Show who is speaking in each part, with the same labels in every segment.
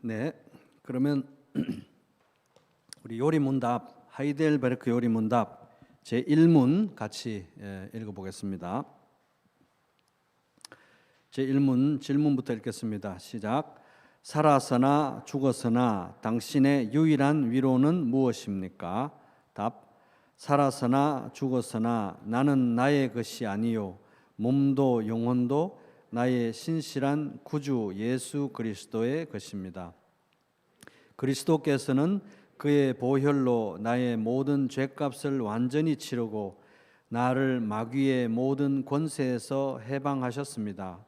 Speaker 1: 네, 그러면 우리 요리문답 하이델베르크 요리문답 제 1문 같이 읽어보겠습니다. 제 1문 질문부터 읽겠습니다. 시작. 살아서나 죽어서나 당신의 유일한 위로는 무엇입니까? 답. 살아서나 죽어서나 나는 나의 것이 아니요 몸도 영혼도 나의 신실한 구주 예수 그리스도의 것입니다. 그리스도께서는 그의 보혈로 나의 모든 죄값을 완전히 치르고 나를 마귀의 모든 권세에서 해방하셨습니다.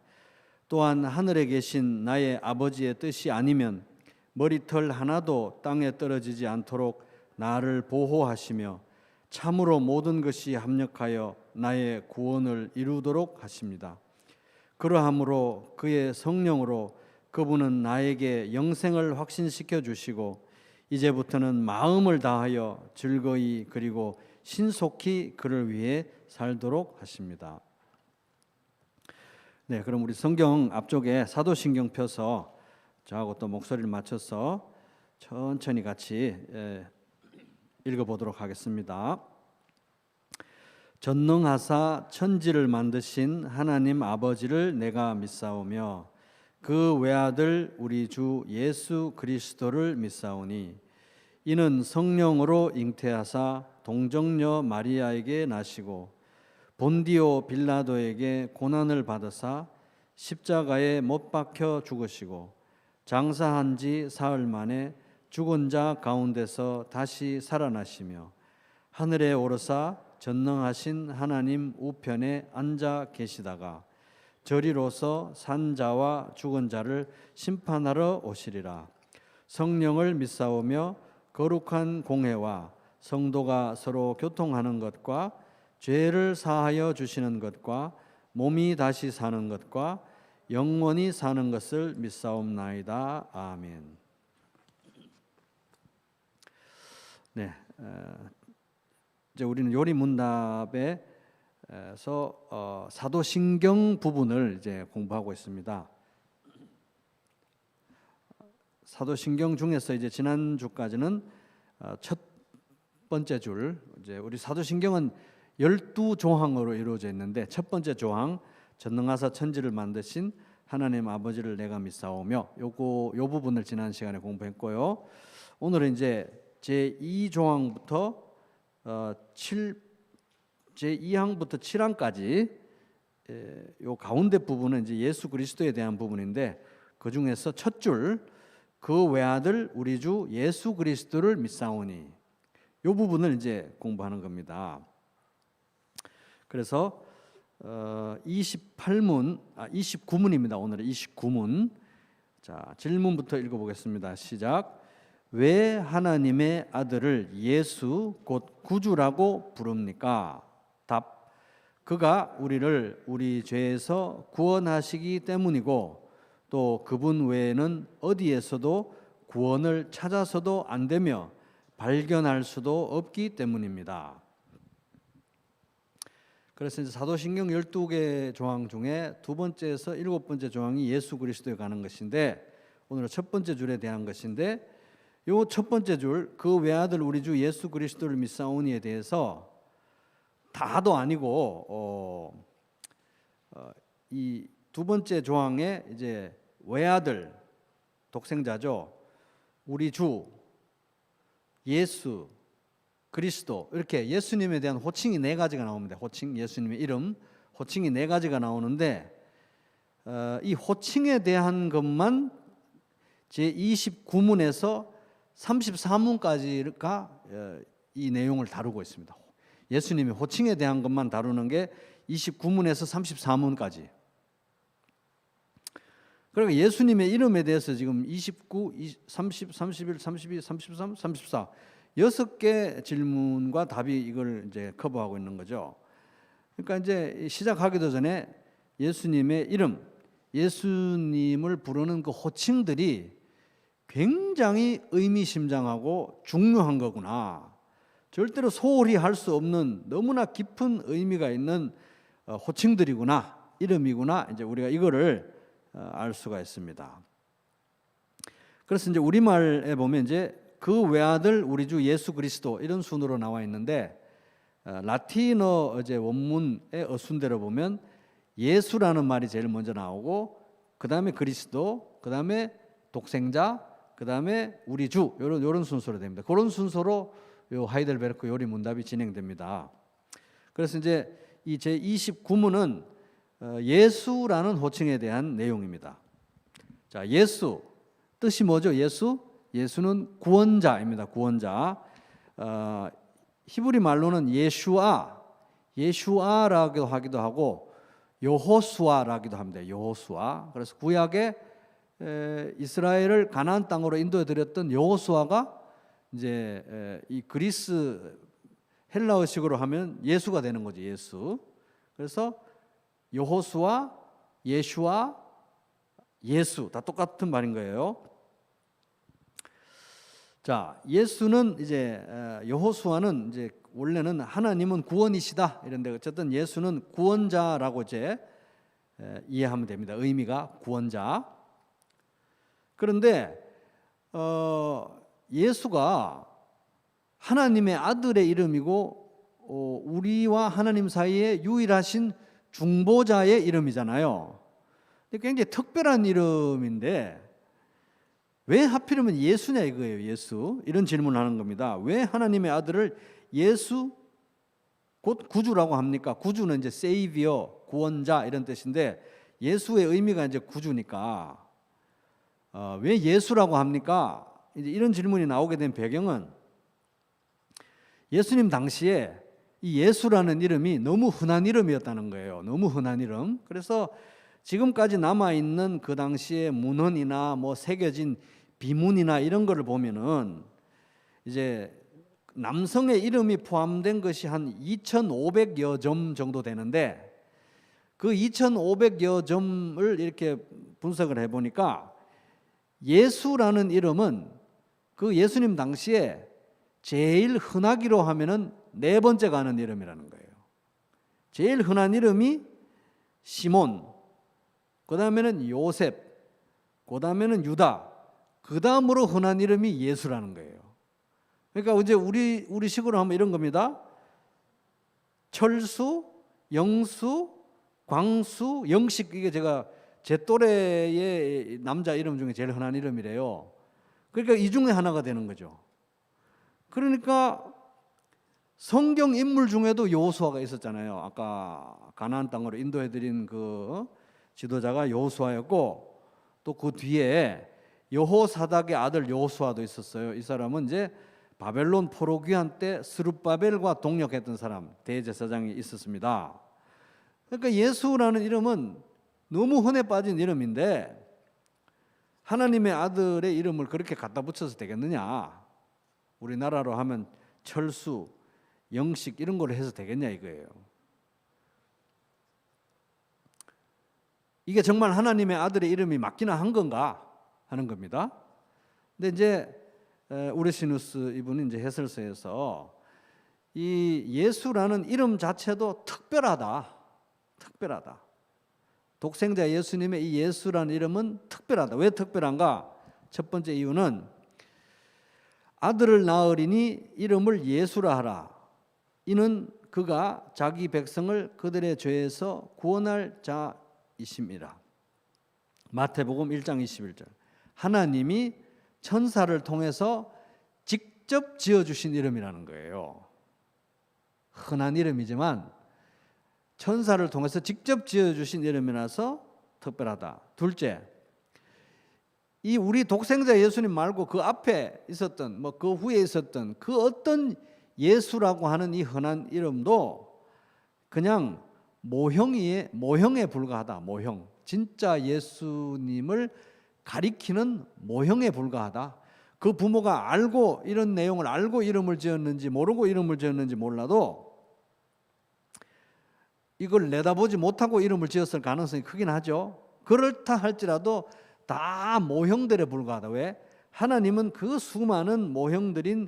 Speaker 1: 또한 하늘에 계신 나의 아버지의 뜻이 아니면 머리털 하나도 땅에 떨어지지 않도록 나를 보호하시며 참으로 모든 것이 합력하여 나의 구원을 이루도록 하십니다. 그러함으로 그의 성령으로 그분은 나에게 영생을 확신시켜 주시고 이제부터는 마음을 다하여 즐거이 그리고 신속히 그를 위해 살도록 하십니다. 네, 그럼 우리 성경 앞쪽에 사도신경 펴서 저하고 또 목소리를 맞춰서 천천히 같이 읽어보도록 하겠습니다. 전능하사 천지를 만드신 하나님 아버지를 내가 믿사오며 그 외아들 우리 주 예수 그리스도를 믿사오니 이는 성령으로 잉태하사 동정녀 마리아에게 나시고 본디오 빌라도에게 고난을 받으사 십자가에 못 박혀 죽으시고 장사한 지 사흘 만에 죽은 자 가운데서 다시 살아나시며 하늘에 오르사 전능하신 하나님 우편에 앉아 계시다가 저리로서 산 자와 죽은 자를 심판하러 오시리라. 성령을 믿사오며 거룩한 공회와 성도가 서로 교통하는 것과 죄를 사하여 주시는 것과 몸이 다시 사는 것과 영원히 사는 것을 믿사옵나이다. 아멘. 네, 이제 우리는 요리문답에서 사도신경 부분을 이제 공부하고 있습니다. 사도신경 중에서 이제 지난 주까지는 첫 번째 줄, 이제 우리 사도신경은 12조항으로 이루어져 있는데 첫 번째 조항, 전능하사 천지를 만드신 하나님 아버지를 내가 믿사오며 요 부분을 지난 시간에 공부했고요. 오늘은 이제 제2조항부터 제2항부터 7항까지 요 가운데 부분은 이제 예수 그리스도에 대한 부분인데 그 중에서 첫 줄, 그 외아들 우리 주 예수 그리스도를 믿사오니 요 부분을 이제 공부하는 겁니다. 그래서 29문입니다. 오늘은 29문. 자, 질문부터 읽어보겠습니다. 시작. 왜 하나님의 아들을 예수 곧 구주라고 부릅니까? 답. 그가 우리를 우리 죄에서 구원하시기 때문이고 또 그분 외에는 어디에서도 구원을 찾아서도 안 되며 발견할 수도 없기 때문입니다. 그래서 이제 사도신경 12개 조항 중에 두 번째에서 일곱 번째 조항이 예수 그리스도에 관한 것인데 오늘은 첫 번째 줄에 대한 것인데 요 첫 번째 줄, 그 외아들 우리 주 예수 그리스도를 믿사오니에 대해서 다도 아니고 이 두 번째 조항에 이제 외아들 독생자죠. 우리 주 예수 그리스도 이렇게 예수님에 대한 호칭이 네 가지가 나옵니다. 호칭, 예수님의 이름, 호칭이 네 가지가 나오는데 이 호칭에 대한 것만 제29문에서 34문까지가 이 내용을 다루고 있습니다. 예수님의 호칭에 대한 것만 다루는 게 29문에서 34문까지. 그러니까 예수님의 이름에 대해서 지금 29, 30, 31, 32, 33, 34 6개 질문과 답이 이걸 이제 커버하고 있는 거죠. 그러니까 이제 시작하기도 전에 예수님의 이름, 예수님을 부르는 그 호칭들이 굉장히 의미심장하고 중요한 거구나. 절대로 소홀히 할 수 없는 너무나 깊은 의미가 있는 호칭들이구나, 이름이구나. 이제 우리가 이거를 알 수가 있습니다. 그래서 이제 우리말에 보면 이제 그 외아들 우리 주 예수 그리스도 이런 순으로 나와 있는데 라틴어 이제 원문의 어순대로 보면 예수라는 말이 제일 먼저 나오고 그 다음에 그리스도, 그 다음에 독생자, 그 다음에 우리 주 이런 순서로 됩니다. 그런 순서로 요 하이델베르크 요리 문답이 진행됩니다. 그래서 이제 이 제 29문은 예수라는 호칭에 대한 내용입니다. 자, 예수 뜻이 뭐죠? 예수는 구원자입니다. 구원자. 히브리 말로는 예슈아라고 하기도 하고 여호수아라기도 합니다. 여호수아. 그래서 구약에 이스라엘을 가나안 땅으로 인도해 드렸던 여호수아가 이제 이 그리스 헬라어식으로 하면 예수가 되는 거죠. 예수. 그래서 여호수아, 예슈아, 예수 다 똑같은 말인 거예요. 자, 예수는 이제 여호수아는 이제 원래는 하나님은 구원이시다 이런데 어쨌든 예수는 구원자라고 이제 이해하면 됩니다. 의미가 구원자. 그런데 예수가 하나님의 아들의 이름이고 우리와 하나님 사이에 유일하신 중보자의 이름이잖아요. 굉장히 특별한 이름인데 왜 하필이면 예수냐 이거예요. 예수. 이런 질문을 하는 겁니다. 왜 하나님의 아들을 예수 곧 구주라고 합니까? 구주는 이제 세이비어, 구원자 이런 뜻인데 예수의 의미가 이제 구주니까 왜 예수라고 합니까? 이제 이런 질문이 나오게 된 배경은 예수님 당시에 이 예수라는 이름이 너무 흔한 이름이었다는 거예요. 너무 흔한 이름. 그래서 지금까지 남아있는 그 당시의 문헌이나 뭐 새겨진 비문이나 이런 거를 보면은 이제 남성의 이름이 포함된 것이 한 2,500여 점 정도 되는데 그 2,500여 점을 이렇게 분석을 해보니까 예수라는 이름은 그 예수님 당시에 제일 흔하기로 하면은 네 번째 가는 이름이라는 거예요. 제일 흔한 이름이 시몬, 그 다음에는 요셉, 그 다음에는 유다, 그 다음으로 흔한 이름이 예수라는 거예요. 그러니까 이제 우리 식으로 하면 이런 겁니다. 철수, 영수, 광수, 영식 이게 제가 제 또래의 남자 이름 중에 제일 흔한 이름이래요. 그러니까 이 중에 하나가 되는 거죠. 그러니까 성경 인물 중에도 여호수아가 있었잖아요. 아까 가나안 땅으로 인도해 드린 그 지도자가 여호수아였고 또 그 뒤에 여호사닥의 아들 여호수아도 있었어요. 이 사람은 이제 바벨론 포로 귀환 때 스룹바벨과 동역했던 사람, 대제사장이 있었습니다. 그러니까 예수라는 이름은 너무 흔해 빠진 이름인데 하나님의 아들의 이름을 그렇게 갖다 붙여서 되겠느냐? 우리나라로 하면 철수, 영식 이런 걸 해서 되겠냐 이거예요. 이게 정말 하나님의 아들의 이름이 맞기나 한 건가 하는 겁니다. 근데 이제 우레시누스 이분이 이제 해설서에서 이 예수라는 이름 자체도 특별하다. 독생자 예수님의 이 예수라는 이름은 특별하다. 왜 특별한가? 첫 번째 이유는 아들을 낳으리니 이름을 예수라 하라. 이는 그가 자기 백성을 그들의 죄에서 구원할 자이심이라. 마태복음 1장 21절. 하나님이 천사를 통해서 직접 지어주신 이름이라는 거예요. 흔한 이름이지만 천사를 통해서 직접 지어주신 이름이라서 특별하다. 둘째, 이 우리 독생자 예수님 말고 그 앞에 있었던 그 후에 있었던 그 어떤 예수라고 하는 이 흔한 이름도 그냥 모형에 불과하다. 모형. 진짜 예수님을 가리키는 모형에 불과하다. 그 부모가 알고 이런 내용을 알고 이름을 지었는지 모르고 이름을 지었는지 몰라도 이걸 내다보지 못하고 이름을 지었을 가능성이 크긴 하죠. 그렇다 할지라도 다 모형들에 불과하다. 왜? 하나님은 그 수많은 모형들인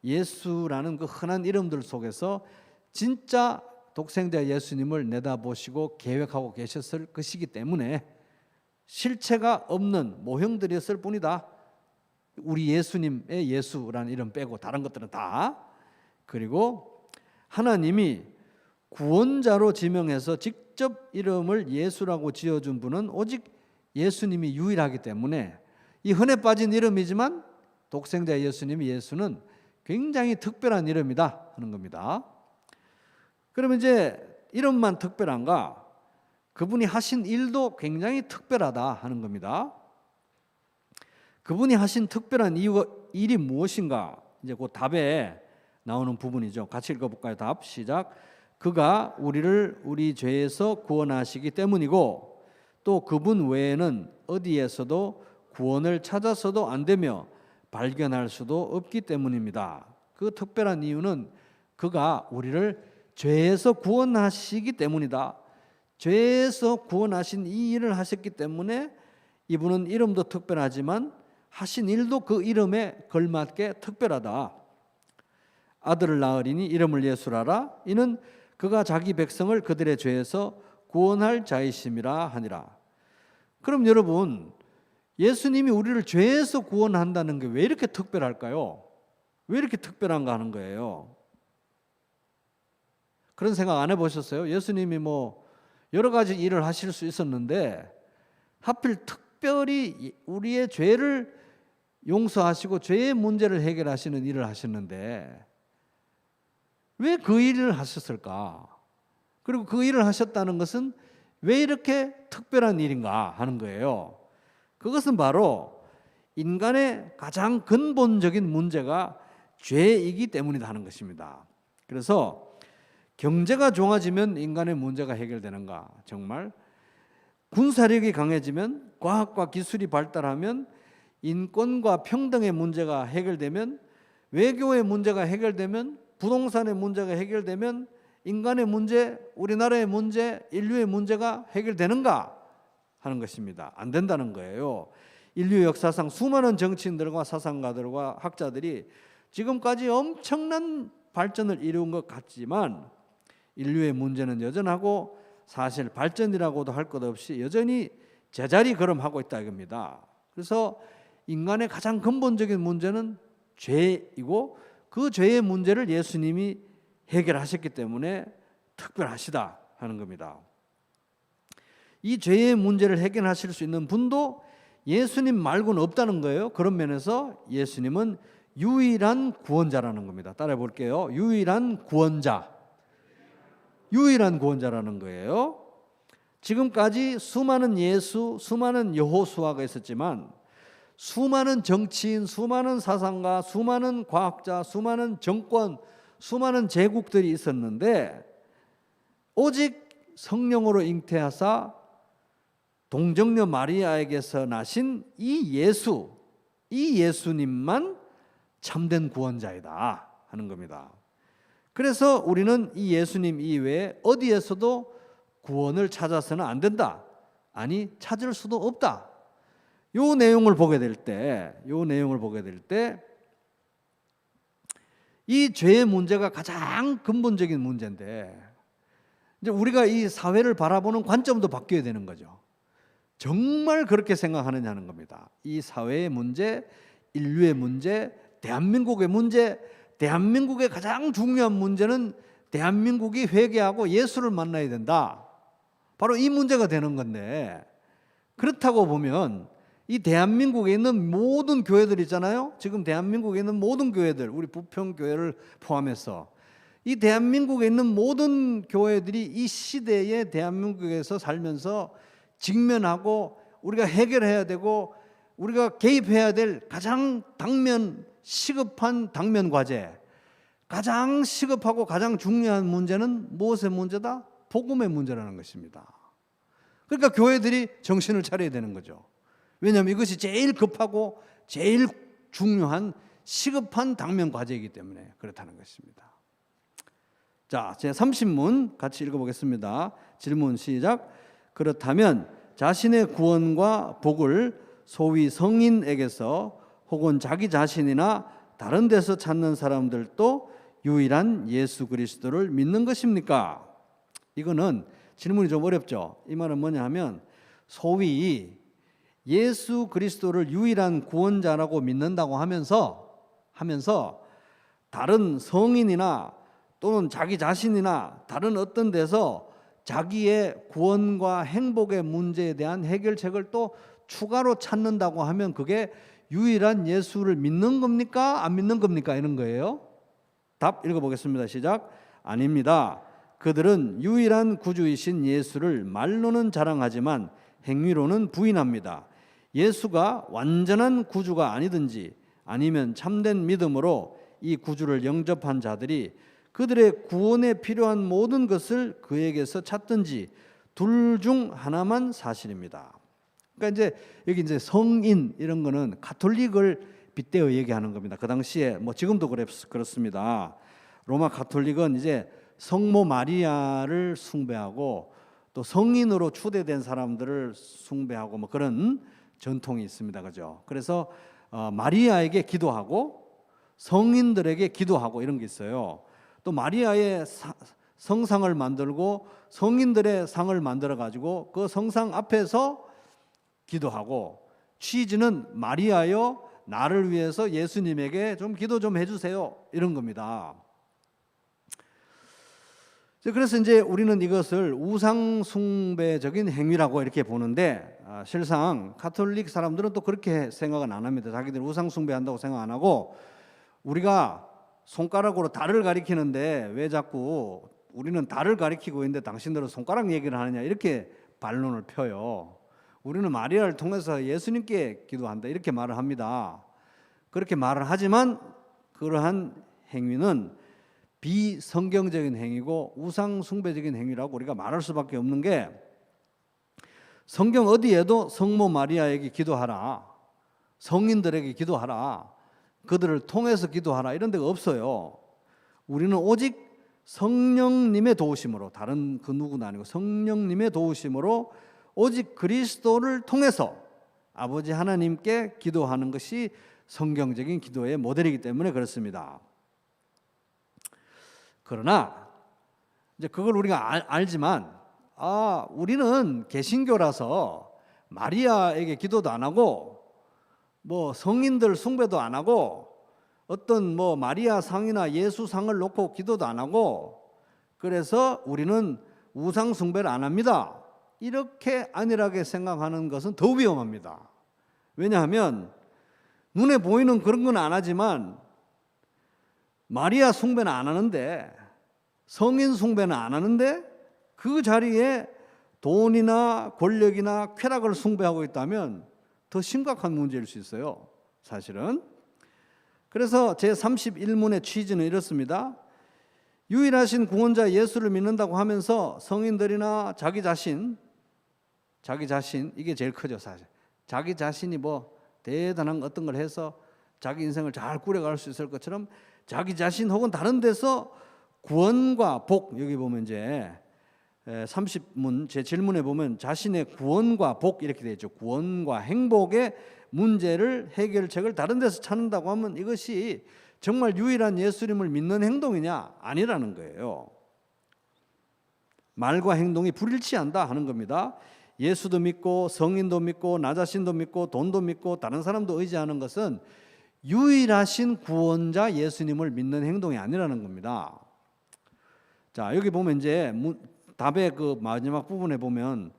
Speaker 1: 예수라는 그 흔한 이름들 속에서 진짜 독생자 예수님을 내다보시고 계획하고 계셨을 것이기 때문에 실체가 없는 모형들이었을 뿐이다. 우리 예수님의 예수라는 이름 빼고 다른 것들은 다. 그리고 하나님이 구원자로 지명해서 직접 이름을 예수라고 지어준 분은 오직 예수님이 유일하기 때문에 이 흔해 빠진 이름이지만 독생자 예수는 굉장히 특별한 이름이다 하는 겁니다. 그러면 이제 이름만 특별한가? 그분이 하신 일도 굉장히 특별하다 하는 겁니다. 그분이 하신 특별한 일이 무엇인가? 이제 그 답에 나오는 부분이죠. 같이 읽어볼까요? 답 시작. 그가 우리를 우리 죄에서 구원하시기 때문이고 또 그분 외에는 어디에서도 구원을 찾아서도 안 되며 발견할 수도 없기 때문입니다. 그 특별한 이유는 그가 우리를 죄에서 구원하시기 때문이다. 죄에서 구원하신 이 일을 하셨기 때문에 이분은 이름도 특별하지만 하신 일도 그 이름에 걸맞게 특별하다. 아들을 낳으리니 이름을 예수라라. 이는 그가 자기 백성을 그들의 죄에서 구원할 자이심이라 하니라. 그럼 여러분, 예수님이 우리를 죄에서 구원한다는 게 왜 이렇게 특별할까요? 왜 이렇게 특별한가 하는 거예요. 그런 생각 안 해보셨어요? 예수님이 뭐 여러 가지 일을 하실 수 있었는데 하필 특별히 우리의 죄를 용서하시고 죄의 문제를 해결하시는 일을 하셨는데 왜 그 일을 하셨을까? 그리고 그 일을 하셨다는 것은 왜 이렇게 특별한 일인가 하는 거예요. 그것은 바로 인간의 가장 근본적인 문제가 죄이기 때문이다 하는 것입니다. 그래서 경제가 좋아지면 인간의 문제가 해결되는가? 정말 군사력이 강해지면 과학과 기술이 발달하면 인권과 평등의 문제가 해결되면 외교의 문제가 해결되면 부동산의 문제가 해결되면 인간의 문제, 우리나라의 문제, 인류의 문제가 해결되는가 하는 것입니다. 안 된다는 거예요. 인류 역사상 수많은 정치인들과 사상가들과 학자들이 지금까지 엄청난 발전을 이룬 것 같지만 인류의 문제는 여전하고 사실 발전이라고도 할 것 없이 여전히 제자리 걸음하고 있다 이겁니다. 그래서 인간의 가장 근본적인 문제는 죄이고 그 죄의 문제를 예수님이 해결하셨기 때문에 특별하시다 하는 겁니다. 이 죄의 문제를 해결하실 수 있는 분도 예수님 말고는 없다는 거예요. 그런 면에서 예수님은 유일한 구원자라는 겁니다. 따라해 볼게요. 유일한 구원자. 유일한 구원자라는 거예요. 지금까지 수많은 예수, 수많은 여호수아가 있었지만 수많은 정치인, 수많은 사상가, 수많은 과학자, 수많은 정권, 수많은 제국들이 있었는데 오직 성령으로 잉태하사 동정녀 마리아에게서 나신 이 예수, 이 예수님만 참된 구원자이다 하는 겁니다. 그래서 우리는 이 예수님 이외에 어디에서도 구원을 찾아서는 안 된다. 아니, 찾을 수도 없다. 요 내용을 보게 될 때, 이 죄의 문제가 가장 근본적인 문제인데, 이제 우리가 이 사회를 바라보는 관점도 바뀌어야 되는 거죠. 정말 그렇게 생각하느냐는 겁니다. 이 사회의 문제, 인류의 문제, 대한민국의 문제, 대한민국의 가장 중요한 문제는 대한민국이 회개하고 예수를 만나야 된다. 바로 이 문제가 되는 건데, 그렇다고 보면 이 대한민국에 있는 모든 교회들 있잖아요. 지금 대한민국에 있는 모든 교회들, 우리 부평교회를 포함해서 이 대한민국에 있는 모든 교회들이 이 시대에 대한민국에서 살면서 직면하고 우리가 해결해야 되고 우리가 개입해야 될 가장 시급한 당면 과제, 가장 시급하고 가장 중요한 문제는 무엇의 문제다? 복음의 문제라는 것입니다. 그러니까 교회들이 정신을 차려야 되는 거죠. 왜냐하면 이것이 제일 급하고 제일 중요한 시급한 당면 과제이기 때문에 그렇다는 것입니다. 자, 제 30문 같이 읽어보겠습니다. 질문 시작. 그렇다면 자신의 구원과 복을 소위 성인에게서 혹은 자기 자신이나 다른 데서 찾는 사람들도 유일한 예수 그리스도를 믿는 것입니까? 이거는 질문이 좀 어렵죠. 이 말은 뭐냐 하면 소위 예수 그리스도를 유일한 구원자라고 믿는다고 하면서 다른 성인이나 또는 자기 자신이나 다른 어떤 데서 자기의 구원과 행복의 문제에 대한 해결책을 또 추가로 찾는다고 하면 그게 유일한 예수를 믿는 겁니까? 안 믿는 겁니까? 이런 거예요. 답 읽어보겠습니다. 시작. 아닙니다. 그들은 유일한 구주이신 예수를 말로는 자랑하지만 행위로는 부인합니다. 예수가 완전한 구주가 아니든지 아니면 참된 믿음으로 이 구주를 영접한 자들이 그들의 구원에 필요한 모든 것을 그에게서 찾든지 둘 중 하나만 사실입니다. 그러니까 이제 여기 이제 성인 이런 거는 가톨릭을 빗대어 얘기하는 겁니다. 그 당시에 뭐 지금도 그렇습니다. 로마 가톨릭은 이제 성모 마리아를 숭배하고 또 성인으로 추대된 사람들을 숭배하고 뭐 그런 전통이 있습니다. 그죠? 그래서 마리아에게 기도하고 성인들에게 기도하고 이런 게 있어요. 또 마리아의 성상을 만들고 성인들의 상을 만들어 가지고 그 성상 앞에서 기도하고 취지는 마리아여 나를 위해서 예수님에게 좀 기도 좀 해주세요 이런 겁니다. 그래서 이제 우리는 이것을 우상 숭배적인 행위라고 이렇게 보는데 실상 가톨릭 사람들은 또 그렇게 생각은 안 합니다. 자기들 우상 숭배한다고 생각 안 하고 우리가 손가락으로 달을 가리키는데 왜 자꾸 우리는 달을 가리키고 있는데 당신들은 손가락 얘기를 하느냐 이렇게 반론을 펴요. 우리는 마리아를 통해서 예수님께 기도한다 이렇게 말을 합니다. 그렇게 말을 하지만 그러한 행위는 비성경적인 행위고 우상 숭배적인 행위라고 우리가 말할 수밖에 없는 게 성경 어디에도 성모 마리아에게 기도하라, 성인들에게 기도하라, 그들을 통해서 기도하라 이런 데가 없어요. 우리는 오직 성령님의 도우심으로, 다른 그 누구도 아니고 성령님의 도우심으로 오직 그리스도를 통해서 아버지 하나님께 기도하는 것이 성경적인 기도의 모델이기 때문에 그렇습니다. 그러나 이제 그걸 우리가 알지만 우리는 개신교라서 마리아에게 기도도 안 하고 뭐 성인들 숭배도 안 하고 어떤 뭐 마리아 상이나 예수 상을 놓고 기도도 안 하고 그래서 우리는 우상 숭배를 안 합니다. 이렇게 안일하게 생각하는 것은 더 위험합니다. 왜냐하면 눈에 보이는 그런 건 안 하지만 마리아 숭배는 안 하는데 성인 숭배는 안 하는데 그 자리에 돈이나 권력이나 쾌락을 숭배하고 있다면 더 심각한 문제일 수 있어요. 사실은. 그래서 제31문의 취지는 이렇습니다. 유일하신 구원자 예수를 믿는다고 하면서 성인들이나 자기 자신 이게 제일 크죠. 사실 자기 자신이 뭐 대단한 어떤 걸 해서 자기 인생을 잘 꾸려갈 수 있을 것처럼 자기 자신 혹은 다른 데서 구원과 복, 여기 보면 이제 30문 제 질문에 보면 자신의 구원과 복 이렇게 되어 있죠. 구원과 행복의 문제를 해결책을 다른 데서 찾는다고 하면 이것이 정말 유일한 예수님을 믿는 행동이냐? 아니라는 거예요. 말과 행동이 불일치한다 하는 겁니다. 예수도 믿고 성인도 믿고 나 자신도 믿고 돈도 믿고 다른 사람도 의지하는 것은 유일하신 구원자 예수님을 믿는 행동이 아니라는 겁니다. 자, 여기 보면 이제 답의 그 마지막 부분에 보면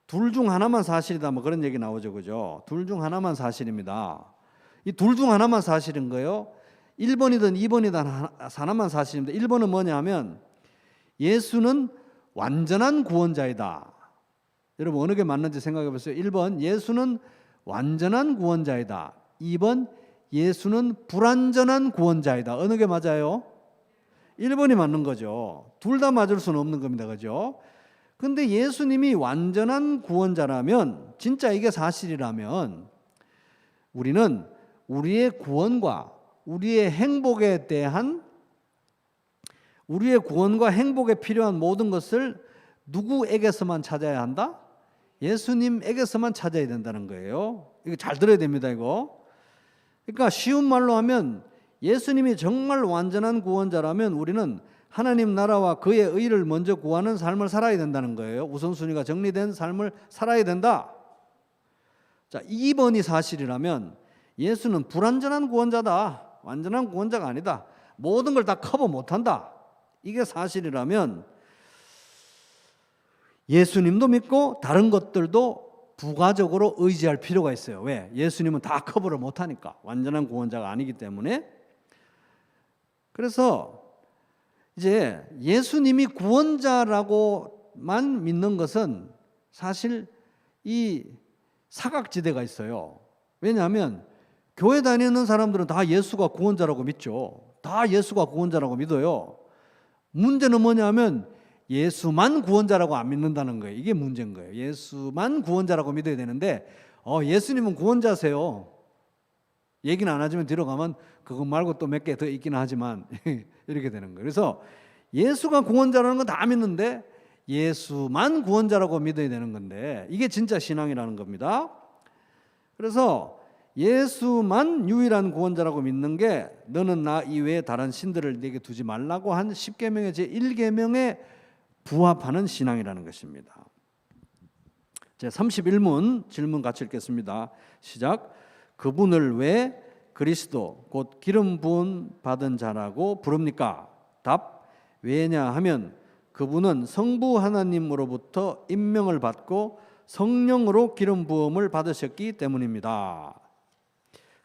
Speaker 1: 둘 중 하나만 사실이다 뭐 그런 얘기 나오죠. 그죠? 둘 중 하나만 사실입니다. 이 둘 중 하나만 사실인 거예요. 1번이든 2번이든 하나만 사실입니다. 1번은 뭐냐 하면 예수는 완전한 구원자이다. 여러분 어느 게 맞는지 생각해 보세요. 1번 예수는 완전한 구원자이다. 2번 예수는 불완전한 구원자이다. 어느 게 맞아요? 1번이 맞는 거죠. 둘 다 맞을 수는 없는 겁니다. 그죠? 근데 예수님이 완전한 구원자라면, 진짜 이게 사실이라면 우리는 우리의 구원과 우리의 행복에 대한, 우리의 구원과 행복에 필요한 모든 것을 누구에게서만 찾아야 한다? 예수님에게서만 찾아야 된다는 거예요. 이거 잘 들어야 됩니다. 이거. 그러니까 쉬운 말로 하면 예수님이 정말 완전한 구원자라면 우리는 하나님 나라와 그의 의를 먼저 구하는 삶을 살아야 된다는 거예요. 우선순위가 정리된 삶을 살아야 된다. 자, 2번이 사실이라면 예수는 불완전한 구원자다. 완전한 구원자가 아니다. 모든 걸 다 커버 못한다. 이게 사실이라면 예수님도 믿고 다른 것들도 부가적으로 의지할 필요가 있어요. 왜? 예수님은 다 커버를 못하니까. 완전한 구원자가 아니기 때문에. 그래서 이제 예수님이 구원자라고만 믿는 것은 사실 이 사각지대가 있어요. 왜냐하면 교회 다니는 사람들은 다 예수가 구원자라고 믿죠. 다 예수가 구원자라고 믿어요. 문제는 뭐냐면 예수만 구원자라고 안 믿는다는 거예요. 이게 문제인 거예요. 예수만 구원자라고 믿어야 되는데 예수님은 구원자세요. 얘기는 안 하지만 뒤로 가면 그것 말고 또 몇 개 더 있기는 하지만 이렇게 되는 거예요. 그래서 예수가 구원자라는 건 다 믿는데 예수만 구원자라고 믿어야 되는 건데 이게 진짜 신앙이라는 겁니다. 그래서 예수만 유일한 구원자라고 믿는 게 너는 나 이외에 다른 신들을 내게 두지 말라고 한 10계명의 제1계명에 부합하는 신앙이라는 것입니다. 제 31문 질문 같이 읽겠습니다. 시작. 그분을 왜 그리스도 곧 기름 부음 받은 자라고 부릅니까? 답. 왜냐하면 그분은 성부 하나님으로부터 임명을 받고 성령으로 기름 부음을 받으셨기 때문입니다.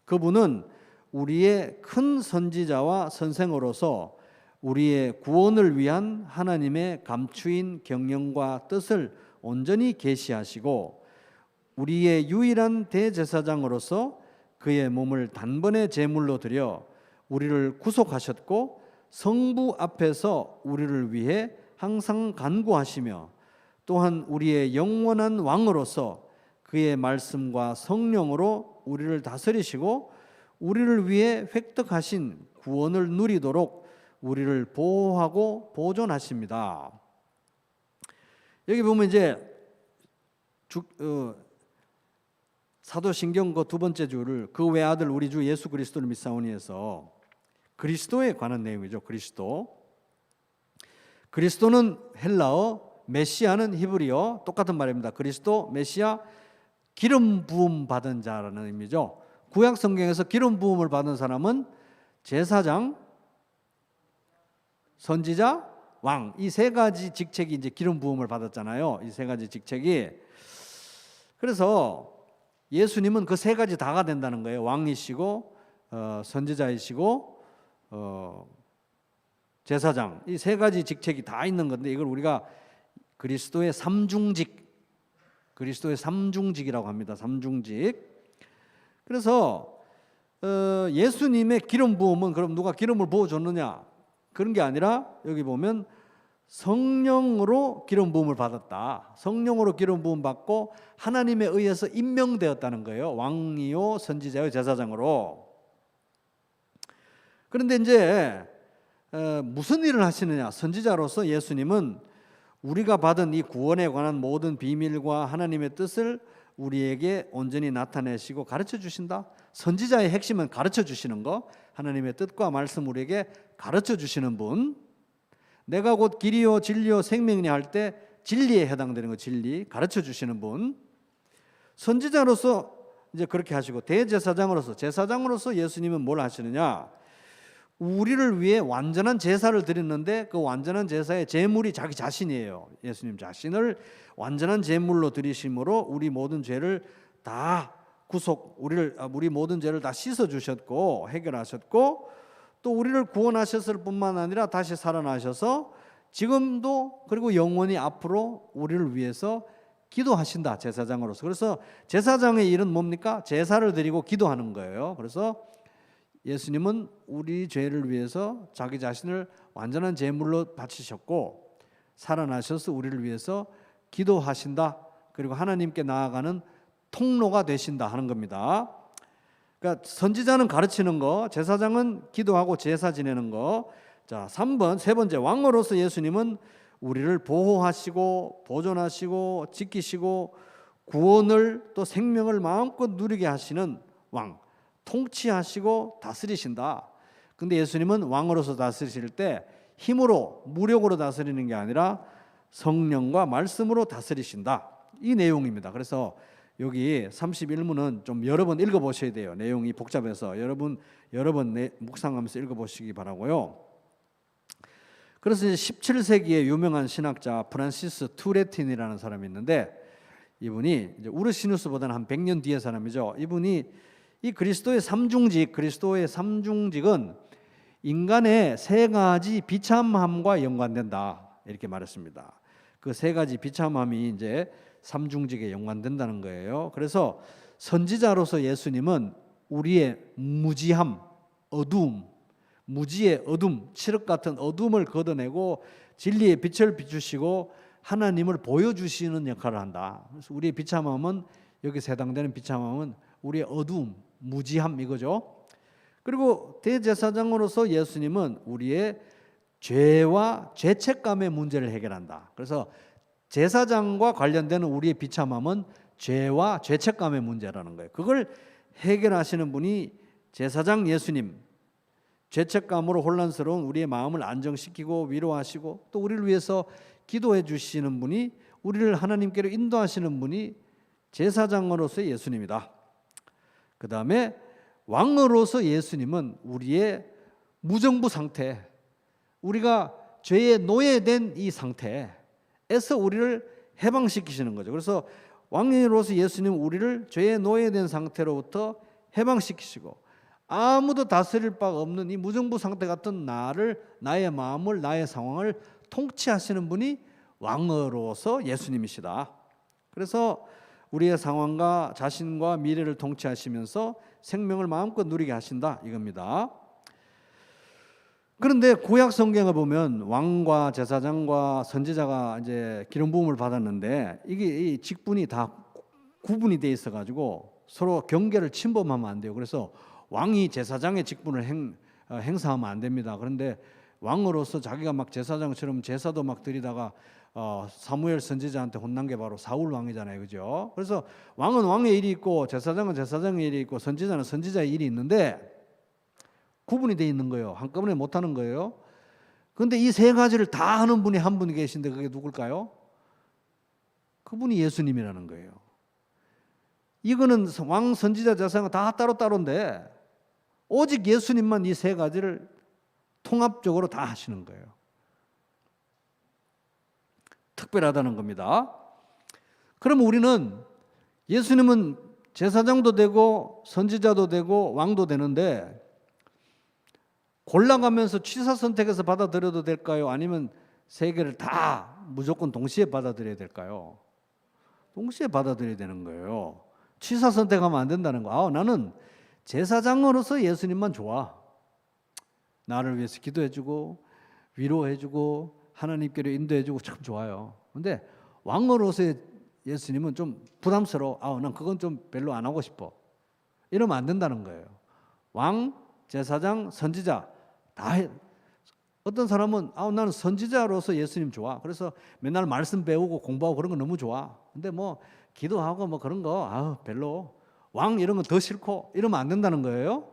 Speaker 1: 그분은 우리의 큰 선지자와 선생으로서 우리의 구원을 위한 하나님의 감추인 경영과 뜻을 온전히 계시하시고 우리의 유일한 대제사장으로서 그의 몸을 단번에 제물로 드려 우리를 구속하셨고 성부 앞에서 우리를 위해 항상 간구하시며 또한 우리의 영원한 왕으로서 그의 말씀과 성령으로 우리를 다스리시고 우리를 위해 획득하신 구원을 누리도록 우리를 보호하고 보존하십니다. 여기 보면 이제 사도신경 그 두 번째 줄을 그 외아들 우리 주 예수 그리스도를 믿사오니에서 그리스도에 관한 내용이죠. 그리스도는 헬라어, 메시아는 히브리어, 똑같은 말입니다. 그리스도, 메시아, 기름 부음 받은 자라는 의미죠. 구약 성경에서 기름 부음을 받은 사람은 제사장, 선지자, 왕, 이 세 가지 직책이 이제 기름 부음을 받았잖아요. 이 세 가지 직책이. 그래서 예수님은 그 세 가지 다가 된다는 거예요. 왕이시고 선지자이시고 제사장, 이 세 가지 직책이 다 있는 건데 이걸 우리가 그리스도의 삼중직이라고 합니다. 삼중직. 그래서 예수님의 기름 부음은 그럼 누가 기름을 부어 줬느냐? 그런 게 아니라 여기 보면 성령으로 기름 부음을 받았다. 성령으로 기름 부음 받고 하나님에 의해서 임명되었다는 거예요. 왕이요, 선지자요, 제사장으로. 그런데 이제 무슨 일을 하시느냐? 선지자로서 예수님은 우리가 받은 이 구원에 관한 모든 비밀과 하나님의 뜻을 우리에게 온전히 나타내시고 가르쳐 주신다. 선지자의 핵심은 가르쳐 주시는 거. 하나님의 뜻과 말씀 우리에게 가르쳐 주시는 분. 내가 곧 길이요 진리요 생명이니 할 때 진리에 해당되는 거, 진리 가르쳐 주시는 분. 선지자로서 이제 그렇게 하시고 대제사장으로서, 제사장으로서 예수님은 뭘 하시느냐? 우리를 위해 완전한 제사를 드렸는데 그 완전한 제사의 제물이 자기 자신이에요. 예수님 자신을 완전한 제물로 드리심으로 우리 모든 죄를 다 우리 모든 죄를 다 씻어 주셨고 해결하셨고 또 우리를 구원하셨을 뿐만 아니라 다시 살아나셔서 지금도 그리고 영원히 앞으로 우리를 위해서 기도하신다. 제사장으로서. 그래서 제사장의 일은 뭡니까? 제사를 드리고 기도하는 거예요. 그래서 예수님은 우리 죄를 위해서 자기 자신을 완전한 제물로 바치셨고 살아나셔서 우리를 위해서 기도하신다. 그리고 하나님께 나아가는 통로가 되신다 하는 겁니다. 그러니까 선지자는 가르치는 거, 제사장은 기도하고 제사 지내는 거. 자, 3번 세 번째 왕으로서 예수님은 우리를 보호하시고 보존하시고 지키시고 구원을 또 생명을 마음껏 누리게 하시는 왕, 통치하시고 다스리신다. 근데 예수님은 왕으로서 다스리실 때 힘으로 무력으로 다스리는 게 아니라 성령과 말씀으로 다스리신다. 이 내용입니다. 그래서 여기 31문은 좀 여러 번 읽어보셔야 돼요. 내용이 복잡해서 여러 번 묵상하면서 읽어보시기 바라고요. 그래서 이제 17세기의 유명한 신학자 프란시스 투레틴이라는 사람이 있는데, 이분이 이제 우르시누스보다는 한 100년 뒤의 사람이죠. 이분이 이 그리스도의 삼중직은 인간의 세 가지 비참함과 연관된다, 이렇게 말했습니다. 그 세 가지 비참함이 이제 삼중직에 연관된다는 거예요. 그래서 선지자로서 예수님은 우리의 무지함, 어두움, 무지의 어둠, 칠흑 같은 어둠을 걷어내고 진리의 빛을 비추시고 하나님을 보여주시는 역할을 한다. 그래서 우리의 비참함은, 여기서 해당되는 비참함은 우리의 어두움, 무지함, 이거죠. 그리고 대제사장으로서 예수님은 우리의 죄와 죄책감의 문제를 해결한다. 그래서 제사장과 관련되는 우리의 비참함은 죄와 죄책감의 문제라는 거예요. 그걸 해결하시는 분이 제사장 예수님, 죄책감으로 혼란스러운 우리의 마음을 안정시키고 위로하시고 또 우리를 위해서 기도해 주시는 분이, 우리를 하나님께로 인도하시는 분이 제사장으로서의 예수님이다. 그 다음에 왕으로서 예수님은 우리의 무정부 상태, 우리가 죄에 노예된 이 상태에서 우리를 해방시키시는 거죠. 그래서 왕으로서 예수님은 우리를 죄에 노예된 상태로부터 해방시키시고 아무도 다스릴 바가 없는 이 무정부 상태 같은 나를, 나의 마음을, 나의 상황을 통치하시는 분이 왕으로서 예수님이시다. 그래서 우리의 상황과 자신과 미래를 통치하시면서 생명을 마음껏 누리게 하신다, 이겁니다. 그런데 구약 성경을 보면 왕과 제사장과 선지자가 이제 기름 부음을 받았는데 이게 이 직분이 다 구분이 돼 있어 가지고 서로 경계를 침범하면 안 돼요. 그래서 왕이 제사장의 직분을 행사하면 안 됩니다. 그런데 왕으로서 자기가 막 제사장처럼 제사도 막 드리다가 사무엘 선지자한테 혼난 게 바로 사울 왕이잖아요, 그죠? 그래서 왕은 왕의 일이 있고 제사장은 제사장의 일이 있고 선지자는 선지자의 일이 있는데 구분이 돼 있는 거예요. 한꺼번에 못 하는 거예요. 그런데 이 세 가지를 다 하는 분이 한 분이 계신데 그게 누굴까요? 그분이 예수님이라는 거예요. 이거는 왕, 선지자, 제사장 다 따로따로인데 오직 예수님만 이 세 가지를 통합적으로 다 하시는 거예요. 특별하다는 겁니다. 그럼 우리는, 예수님은 제사장도 되고 선지자도 되고 왕도 되는데 골라가면서 취사 선택해서 받아들여도 될까요? 아니면 세 개를 다 무조건 동시에 받아들여야 될까요? 동시에 받아들여야 되는 거예요. 취사 선택하면 안 된다는 거. 나는 제사장으로서 예수님만 좋아. 나를 위해서 기도해주고 위로해주고 하나님께로 인도해주고 참 좋아요. 근데 왕으로서의 예수님은 좀 부담스러워. 난 그건 좀 별로 안 하고 싶어. 이러면 안 된다는 거예요. 왕, 제사장, 선지자 다 해. 어떤 사람은 나는 선지자로서 예수님 좋아. 그래서 맨날 말씀 배우고 공부하고 그런 거 너무 좋아. 근데 뭐 기도하고 뭐 그런 거 별로. 왕 이런 건 더 싫고, 이러면 안 된다는 거예요.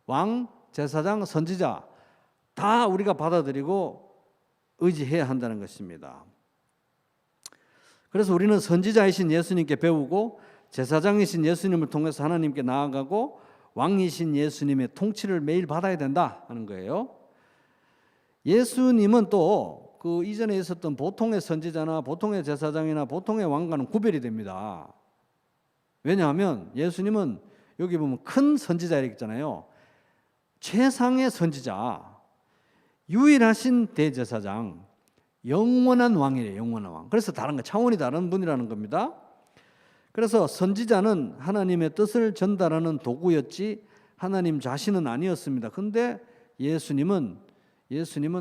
Speaker 1: 왕, 제사장, 선지자 다 우리가 받아들이고 의지해야 한다는 것입니다. 그래서 우리는 선지자이신 예수님께 배우고 제사장이신 예수님을 통해서 하나님께 나아가고 왕이신 예수님의 통치를 매일 받아야 된다 하는 거예요. 예수님은 또 그 이전에 있었던 보통의 선지자나 보통의 제사장이나 보통의 왕과는 구별이 됩니다. 왜냐하면 예수님은 여기 보면 큰 선지자 이렇게 있잖아요. 최상의 선지자, 유일하신 대제사장, 영원한 왕이래요. 영원한 왕. 그래서 다른 거, 차원이 다른 분이라는 겁니다. 그래서 선지자는 하나님의 뜻을 전달하는 도구였지 하나님 자신은 아니었습니다. 그런데 예수님은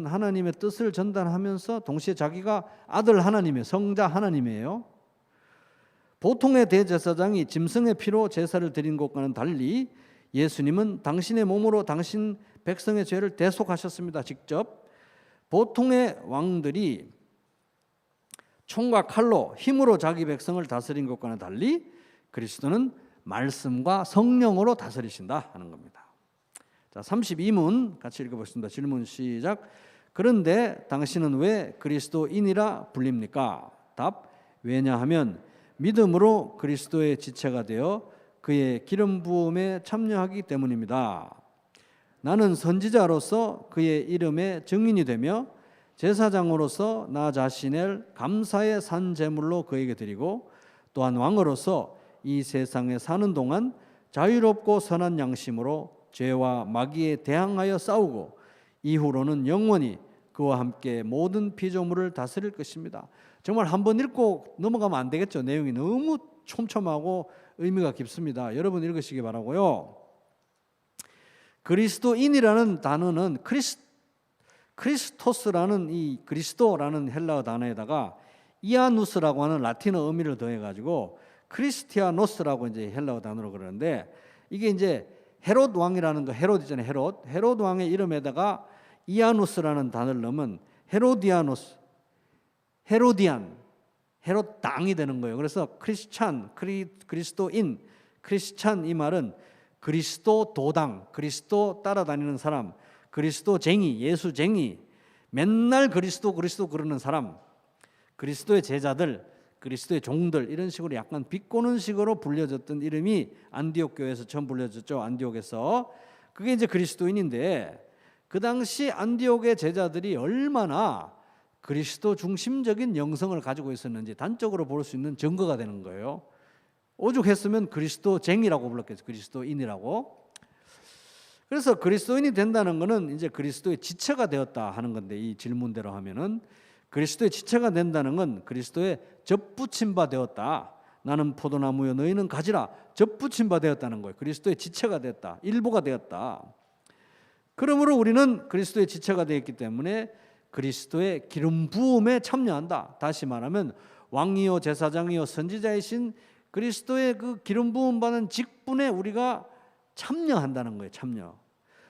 Speaker 1: 하나님의 뜻을 전달하면서 동시에 자기가 아들 하나님의, 성자 하나님이에요. 보통의 대제사장이 짐승의 피로 제사를 드린 것과는 달리 예수님은 당신의 몸으로 당신 백성의 죄를 대속하셨습니다. 직접. 보통의 왕들이 총과 칼로 힘으로 자기 백성을 다스린 것과는 달리 그리스도는 말씀과 성령으로 다스리신다 하는 겁니다. 자, 32문 같이 읽어보겠습니다. 질문 시작. 그런데 당신은 왜 그리스도인이라 불립니까? 답. 왜냐하면 믿음으로 그리스도의 지체가 되어 그의 기름 부음에 참여하기 때문입니다. 나는 선지자로서 그의 이름의 증인이 되며 제사장으로서 나 자신을 감사의 산 제물로 그에게 드리고 또한 왕으로서 이 세상에 사는 동안 자유롭고 선한 양심으로 죄와 마귀에 대항하여 싸우고 이후로는 영원히 그와 함께 모든 피조물을 다스릴 것입니다. 정말 한번 읽고 넘어가면 안 되겠죠. 내용이 너무 촘촘하고 의미가 깊습니다. 여러분 읽으시기 바라고요. 그리스도인이라는 단어는 크리스토스라는 이 그리스도라는 헬라어 단어에다가 이아누스라고 하는 라틴어 의미를 더해가지고 크리스티아노스라고 이제 헬라어 단어로 그러는데, 이게 이제 헤롯 왕이라는 거, 헤롯 있잖아요. 헤롯 왕의 이름에다가 이아누스라는 단어를 넣으면 헤로디안, 헤롯 당이 되는 거예요. 그래서 크리스찬, 그리스도인, 크리스찬 이 말은 그리스도 도당, 그리스도 따라다니는 사람, 그리스도쟁이, 예수쟁이, 맨날 그리스도 그러는 사람, 그리스도의 제자들, 그리스도의 종들, 이런 식으로 약간 비꼬는 식으로 불려졌던 이름이 안디옥 교회에서 처음 불려졌죠. 안디옥에서. 그게 이제 그리스도인인데, 그 당시 안디옥의 제자들이 얼마나 그리스도 중심적인 영성을 가지고 있었는지 단적으로 볼 수 있는 증거가 되는 거예요. 오죽했으면 그리스도쟁이라고 불렀겠죠. 그리스도인이라고. 그래서 그리스도인이 된다는 것은 이제 그리스도의 지체가 되었다 하는 건데, 이 질문대로 하면은 그리스도의 지체가 된다는 건 그리스도의 접붙임 바 되었다. 나는 포도나무여 너희는 가지라. 접붙임 바 되었다는 거예요. 그리스도의 지체가 되었다. 일부가 되었다. 그러므로 우리는 그리스도의 지체가 되었기 때문에 그리스도의 기름 부음에 참여한다. 다시 말하면 왕이요 제사장이요 선지자이신 그리스도의 그 기름 부음 받은 직분에 우리가 참여한다는 거예요. 참여.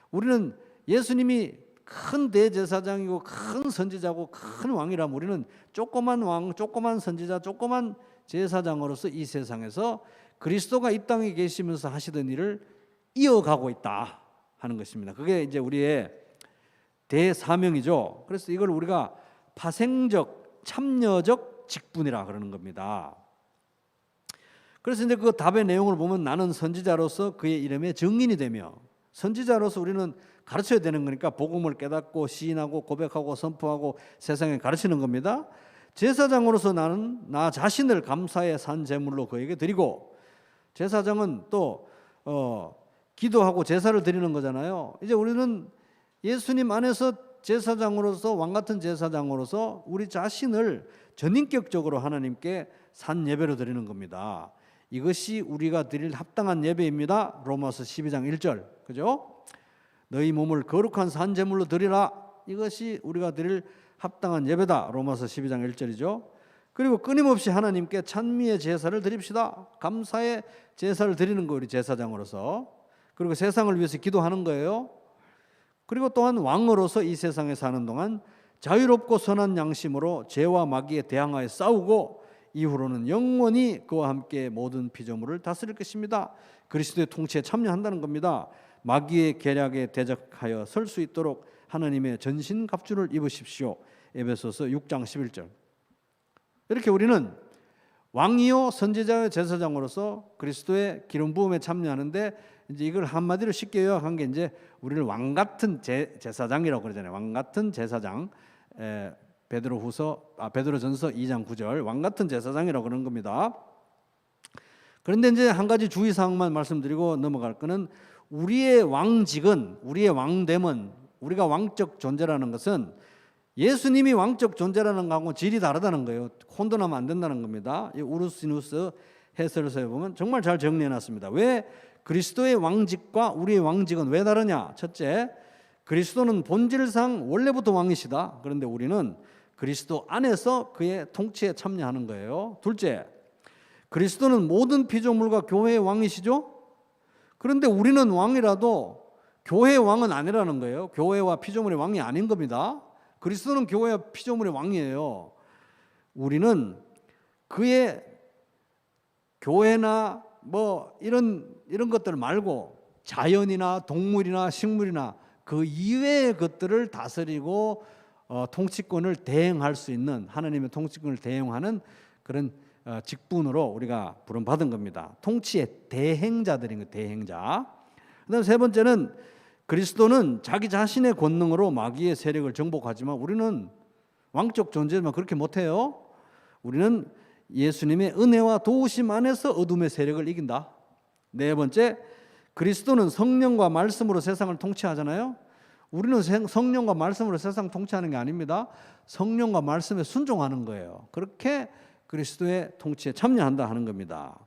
Speaker 1: 우리는 예수님이 큰 대제사장이고 큰 선지자고 큰 왕이라면 우리는 조그만 왕, 조그만 선지자, 조그만 제사장으로서 이 세상에서 그리스도가 이 땅에 계시면서 하시던 일을 이어가고 있다 하는 것입니다. 그게 이제 우리의 대사명이죠. 그래서 이걸 우리가 파생적, 참여적 직분이라 그러는 겁니다. 그래서 이제 그 답의 내용을 보면 나는 선지자로서 그의 이름에 증인이 되며, 선지자로서 우리는 가르쳐야 되는 거니까 복음을 깨닫고 시인하고 고백하고 선포하고 세상에 가르치는 겁니다. 제사장으로서 나는 나 자신을 감사의 산 제물로 그에게 드리고, 제사장은 또 기도하고 제사를 드리는 거잖아요. 이제 우리는 예수님 안에서 제사장으로서, 왕같은 제사장으로서 우리 자신을 전인격적으로 하나님께 산 예배로 드리는 겁니다. 이것이 우리가 드릴 합당한 예배입니다. 로마서 12장 1절. 그죠? 너희 몸을 거룩한 산 제물로 드리라. 이것이 우리가 드릴 합당한 예배다. 로마서 12장 1절이죠. 그리고 끊임없이 하나님께 찬미의 제사를 드립시다. 감사의 제사를 드리는 거, 우리 제사장으로서. 그리고 세상을 위해서 기도하는 거예요. 그리고 또한 왕으로서 이 세상에 사는 동안 자유롭고 선한 양심으로 죄와 마귀에 대항하여 싸우고 이후로는 영원히 그와 함께 모든 피조물을 다스릴 것입니다. 그리스도의 통치에 참여한다는 겁니다. 마귀의 계략에 대적하여 설 수 있도록 하나님의 전신갑주를 입으십시오. 에베소서 6장 11절. 이렇게 우리는 왕이요 선지자의 제사장으로서 그리스도의 기름 부음에 참여하는데, 이제 이걸 한마디로 쉽게 요약한 게 이제 우리를 왕 같은 제사장이라고 그러잖아요. 왕 같은 제사장. 베드로전서 2장 9절. 왕 같은 제사장이라고 그러는 겁니다. 그런데 이제 한 가지 주의사항만 말씀드리고 넘어갈 거는, 우리의 왕직은, 우리의 왕됨은, 우리가 왕적 존재라는 것은 예수님이 왕적 존재라는 거하고 질이 다르다는 거예요. 혼돈하면 안 된다는 겁니다. 이 우르시누스 해설서에 보면 정말 잘 정리해놨습니다. 왜 그리스도의 왕직과 우리의 왕직은 왜 다르냐? 첫째, 그리스도는 본질상 원래부터 왕이시다. 그런데 우리는 그리스도 안에서 그의 통치에 참여하는 거예요. 둘째, 그리스도는 모든 피조물과 교회의 왕이시죠. 그런데 우리는 왕이라도 교회의 왕은 아니라는 거예요. 교회와 피조물의 왕이 아닌 겁니다. 그리스도는 교회와 피조물의 왕이에요. 우리는 그의 교회나 뭐 이런 것들 말고 자연이나 동물이나 식물이나 그 이외의 것들을 다스리고 통치권을 대행할 수 있는, 하나님의 통치권을 대행하는 그런 직분으로 우리가 부름받은 겁니다. 통치의 대행자들인 거, 대행자. 그다음 세 번째는 그리스도는 자기 자신의 권능으로 마귀의 세력을 정복하지만 우리는 왕적 존재지만 그렇게 못해요. 우리는 예수님의 은혜와 도우심 안에서 어둠의 세력을 이긴다. 네 번째, 그리스도는 성령과 말씀으로 세상을 통치하잖아요. 우리는 성령과 말씀으로 세상 통치하는 게 아닙니다. 성령과 말씀에 순종하는 거예요. 그렇게 그리스도의 통치에 참여한다 하는 겁니다.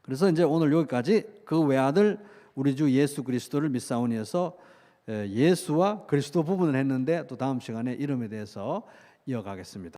Speaker 1: 그래서 이제 오늘 여기까지 그 외아들 우리 주 예수 그리스도를 믿사오니에서 예수와 그리스도 부분을 했는데 또 다음 시간에 이름에 대해서 이어가겠습니다.